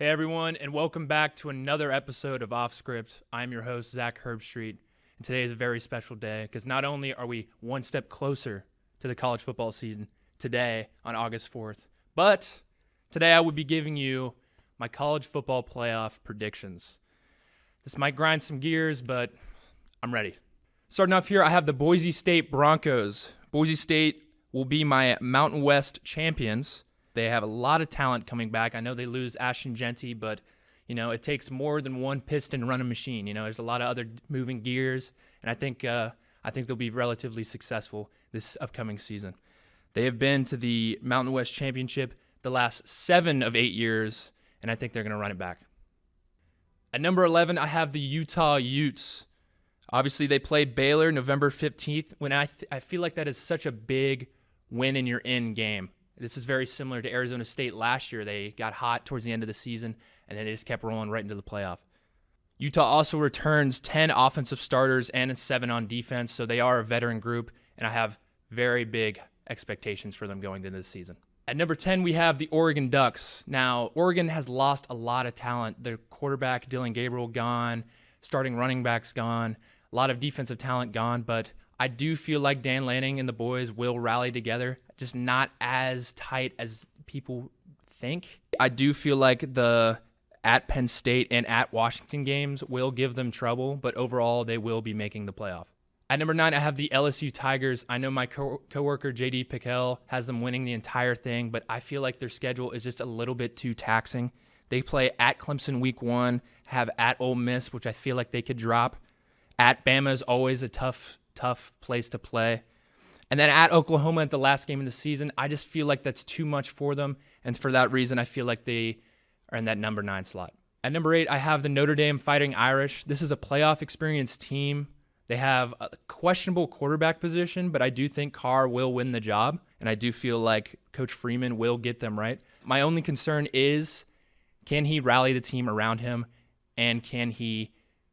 Hey everyone, and welcome back to another episode of Off Script. I'm your host, Zak Herbstreit, and today is a very special day because not only are we one step closer to the college football season today on August 4th, but today I will be giving you my college football playoff predictions. This might grind some gears, but I'm ready. Starting off here, I have the Boise State Broncos. Boise State will be my Mountain West champions. They have a lot of talent coming back. I know they lose Ashton Jeanty, but it takes more than one piston to run a machine. There's a lot of other moving gears, and I think they'll be relatively successful this upcoming season. They have been to the Mountain West Championship the last 7 of 8 years, and I think they're going to run it back. At number 11, I have the Utah Utes. Obviously, they played Baylor November 15th, when I feel like that is such a big win in your in game. This is very similar to Arizona State last year. They got hot towards the end of the season, and then they just kept rolling right into the playoff. Utah also returns 10 offensive starters and 7 on defense, so they are a veteran group, and I have very big expectations for them going into this season. At number 10, we have the Oregon Ducks. Now, Oregon has lost a lot of talent. Their quarterback, Dylan Gabriel, gone. Starting running backs gone. A lot of defensive talent gone, but I do feel like Dan Lanning and the boys will rally together, just not as tight as people think. I do feel like the at Penn State and at Washington games will give them trouble, but overall they will be making the playoff. At number 9, I have the LSU Tigers. I know my coworker JD Pickell has them winning the entire thing, but I feel like their schedule is just a little bit too taxing. They play at Clemson week 1, have at Ole Miss, which I feel like they could drop. At Bama is always a tough place to play. And then at Oklahoma at the last game of the season, I just feel like that's too much for them. And for that reason, I feel like they are in that number 9 slot. At number 8, I have the Notre Dame Fighting Irish. This is a playoff experienced team. They have a questionable quarterback position, but I do think Carr will win the job. And I do feel like Coach Freeman will get them right. My only concern is, can he rally the team around him? And can he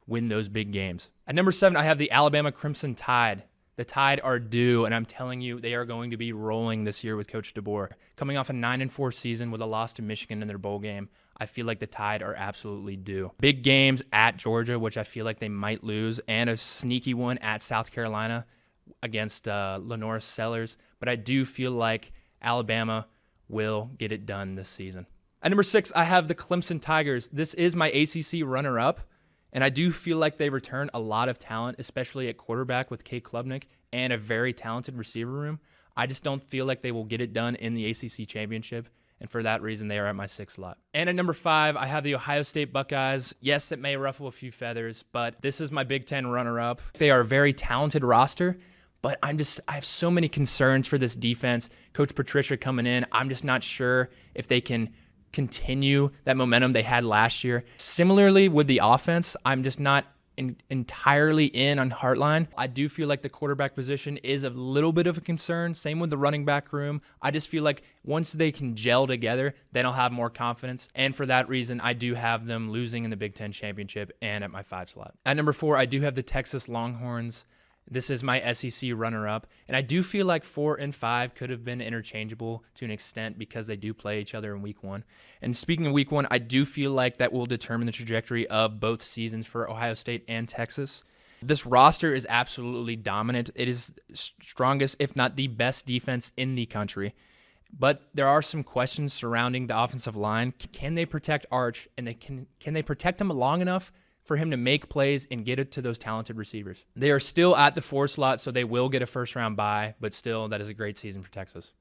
win those big games? At number 7, I have the Alabama Crimson Tide. The Tide are due, and I'm telling you, they are going to be rolling this year with Coach DeBoer. Coming off a 9-4 season with a loss to Michigan in their bowl game, I feel like the Tide are absolutely due. Big games at Georgia, which I feel like they might lose, and a sneaky one at South Carolina against Lenore Sellers. But I do feel like Alabama will get it done this season. At number 6, I have the Clemson Tigers. This is my ACC runner-up. And I do feel like they return a lot of talent, especially at quarterback with Kay Klubnik and a very talented receiver room. I just don't feel like they will get it done in the ACC championship. And for that reason, they are at my 6th slot. And at number 5, I have the Ohio State Buckeyes. Yes, it may ruffle a few feathers, but this is my Big Ten runner-up. They are a very talented roster, but I have so many concerns for this defense. Coach Patricia coming in, I'm just not sure if they can continue that momentum they had last year. Similarly with the offense, I'm just not entirely in on Hartline. I do feel like the quarterback position is a little bit of a concern. Same with the running back room. I just feel like once they can gel together, then I'll have more confidence. And for that reason, I do have them losing in the Big Ten championship and at my 5 slot. At number 4, I do have the Texas Longhorns. This is my SEC runner-up, and I do feel like 4 and 5 could have been interchangeable to an extent because they do play each other in week 1. And speaking of week 1, I do feel like that will determine the trajectory of both seasons for Ohio State and Texas. This roster is absolutely dominant. It is strongest, if not the best defense in the country. But there are some questions surrounding the offensive line. Can they protect Arch, and can they protect him long enough for him to make plays and get it to those talented receivers? They are still at the 4 slot, so they will get a first-round bye, but still, that is a great season for Texas.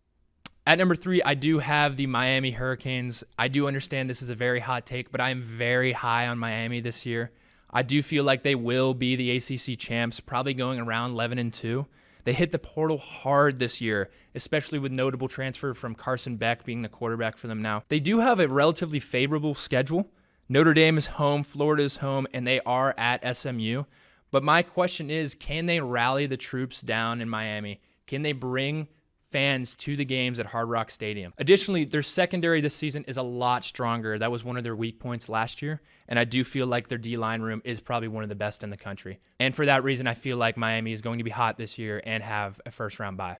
At number 3, I do have the Miami Hurricanes. I do understand this is a very hot take, but I am very high on Miami this year. I do feel like they will be the ACC champs, probably going around 11-2. They hit the portal hard this year, especially with notable transfer from Carson Beck being the quarterback for them now. They do have a relatively favorable schedule. Notre Dame is home, Florida is home, and they are at SMU. But my question is, can they rally the troops down in Miami? Can they bring fans to the games at Hard Rock Stadium? Additionally, their secondary this season is a lot stronger. That was one of their weak points last year, and I do feel like their D-line room is probably one of the best in the country. And for that reason, I feel like Miami is going to be hot this year and have a first-round bye.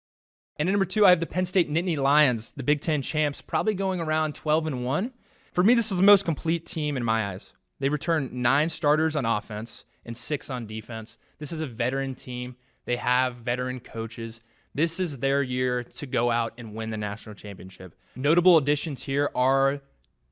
And at number 2, I have the Penn State Nittany Lions, the Big Ten champs, probably going around 12-1. For me, this is the most complete team in my eyes. They returned 9 starters on offense and 6 on defense. This is a veteran team. They have veteran coaches. This is their year to go out and win the national championship. Notable additions here are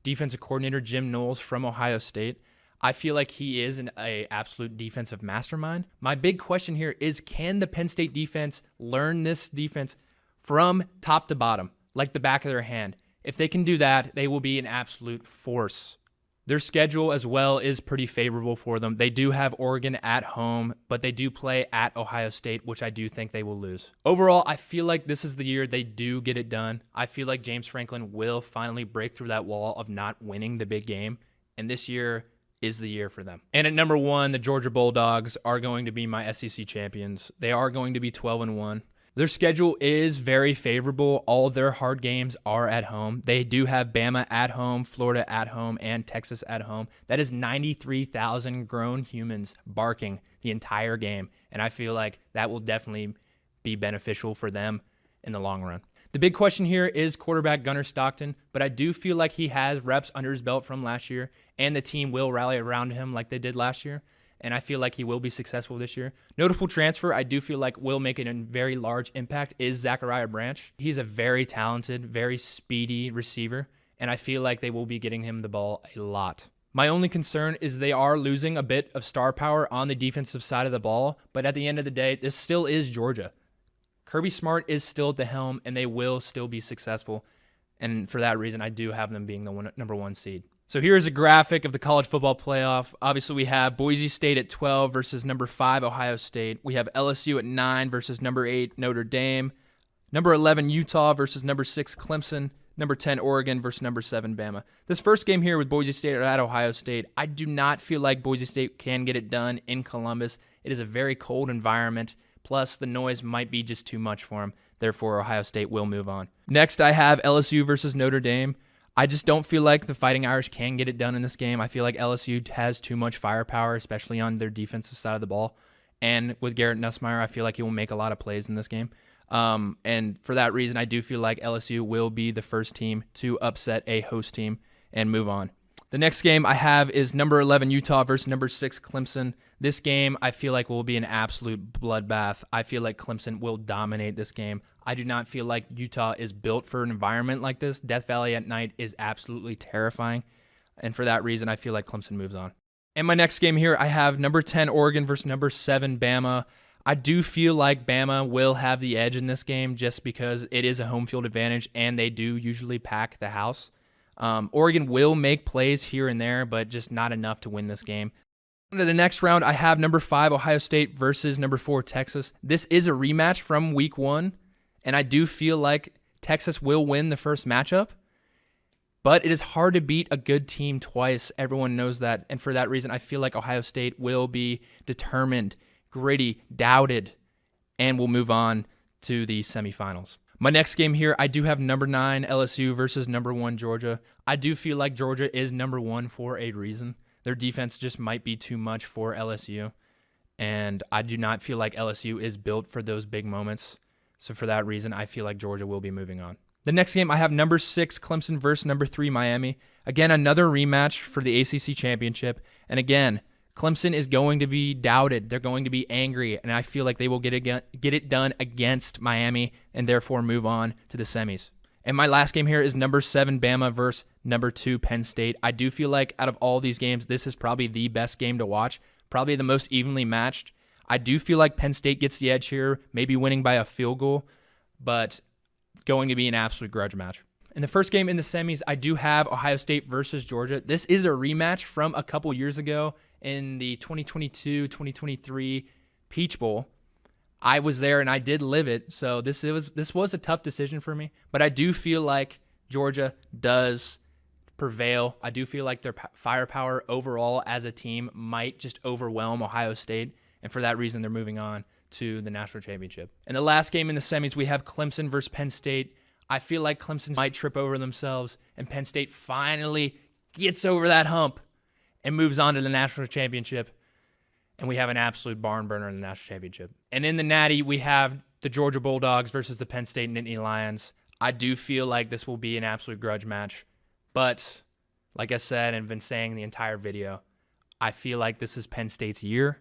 defensive coordinator Jim Knowles from Ohio State. I feel like he is an absolute defensive mastermind. My big question here is, can the Penn State defense learn this defense from top to bottom, like the back of their hand? If they can do that, they will be an absolute force. Their schedule as well is pretty favorable for them. They do have Oregon at home, but they do play at Ohio State, which I do think they will lose. Overall, I feel like this is the year they do get it done. I feel like James Franklin will finally break through that wall of not winning the big game, and this year is the year for them. And at number 1, the Georgia Bulldogs are going to be my SEC champions. They are going to be 12-1. Their schedule is very favorable. All of their hard games are at home. They do have Bama at home, Florida at home, and Texas at home. That is 93,000 grown humans barking the entire game, and I feel like that will definitely be beneficial for them in the long run. The big question here is quarterback Gunnar Stockton, but I do feel like he has reps under his belt from last year, and the team will rally around him like they did last year, and I feel like he will be successful this year. Notable transfer I do feel like will make a very large impact is Zachariah Branch. He's a very talented, very speedy receiver, and I feel like they will be getting him the ball a lot. My only concern is they are losing a bit of star power on the defensive side of the ball, but at the end of the day, this still is Georgia. Kirby Smart is still at the helm, and they will still be successful. And for that reason, I do have them being the number 1 seed. So here's a graphic of the college football playoff. Obviously, we have Boise State at 12 versus number 5, Ohio State. We have LSU at 9 versus number 8, Notre Dame. Number 11, Utah versus number 6, Clemson. Number 10, Oregon versus number 7, Bama. This first game here with Boise State at Ohio State, I do not feel like Boise State can get it done in Columbus. It is a very cold environment. Plus, the noise might be just too much for them. Therefore, Ohio State will move on. Next, I have LSU versus Notre Dame. I just don't feel like the Fighting Irish can get it done in this game. I feel like LSU has too much firepower, especially on their defensive side of the ball. And with Garrett Nussmeier, I feel like he will make a lot of plays in this game. And for that reason, I do feel like LSU will be the first team to upset a host team and move on. The next game I have is number 11 Utah versus number 6 Clemson. This game I feel like will be an absolute bloodbath. I feel like Clemson will dominate this game. I do not feel like Utah is built for an environment like this. Death Valley at night is absolutely terrifying. And for that reason, I feel like Clemson moves on. In my next game here, I have number 10 Oregon versus number 7 Bama. I do feel like Bama will have the edge in this game just because it is a home field advantage and they do usually pack the house. Oregon will make plays here and there, but just not enough to win this game. Into the next round, I have number 5 Ohio State versus number 4 Texas. This is a rematch from week 1, and I do feel like Texas will win the first matchup, but it is hard to beat a good team twice. Everyone knows that, and for that reason, I feel like Ohio State will be determined, gritty, doubted, and will move on to the semifinals. My next game here, I do have number 9 LSU versus number 1 Georgia. I do feel like Georgia is number 1 for a reason. Their defense just might be too much for LSU, and I do not feel like LSU is built for those big moments. So for that reason, I feel like Georgia will be moving on. The next game, I have number 6 Clemson versus number 3 Miami. Again, another rematch for the ACC championship, and again, Clemson is going to be doubted. They're going to be angry, and I feel like they will get it done against Miami and therefore move on to the semis. And my last game here is number 7 Bama versus number 2 Penn State. I do feel like out of all these games, this is probably the best game to watch, probably the most evenly matched. I do feel like Penn State gets the edge here, maybe winning by a field goal, but it's going to be an absolute grudge match. In the first game in the semis, I do have Ohio State versus Georgia. This is a rematch from a couple years ago in the 2022-2023 Peach Bowl. I was there and I did live it, so this was a tough decision for me. But I do feel like Georgia does prevail. I do feel like their firepower overall as a team might just overwhelm Ohio State, and for that reason, they're moving on to the national championship. In the last game in the semis, we have Clemson versus Penn State. I feel like Clemson might trip over themselves, and Penn State finally gets over that hump and moves on to the national championship, and we have an absolute barn burner in the national championship. And in the Natty, we have the Georgia Bulldogs versus the Penn State Nittany Lions. I do feel like this will be an absolute grudge match, but Like I said and been saying the entire video, I feel like this is Penn State's year.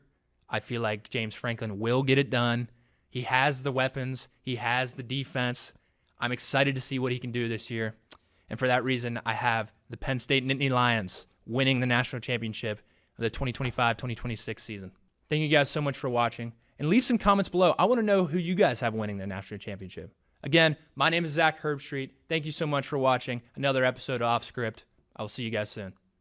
I feel like James Franklin will get it done. He has the weapons. He has the defense. I'm excited to see what he can do this year. And for that reason, I have the Penn State Nittany Lions winning the national championship of the 2025-2026 season. Thank you guys so much for watching. And leave some comments below. I want to know who you guys have winning the national championship. Again, my name is Zak Herbstreit. Thank you so much for watching another episode of Off Script. I will see you guys soon.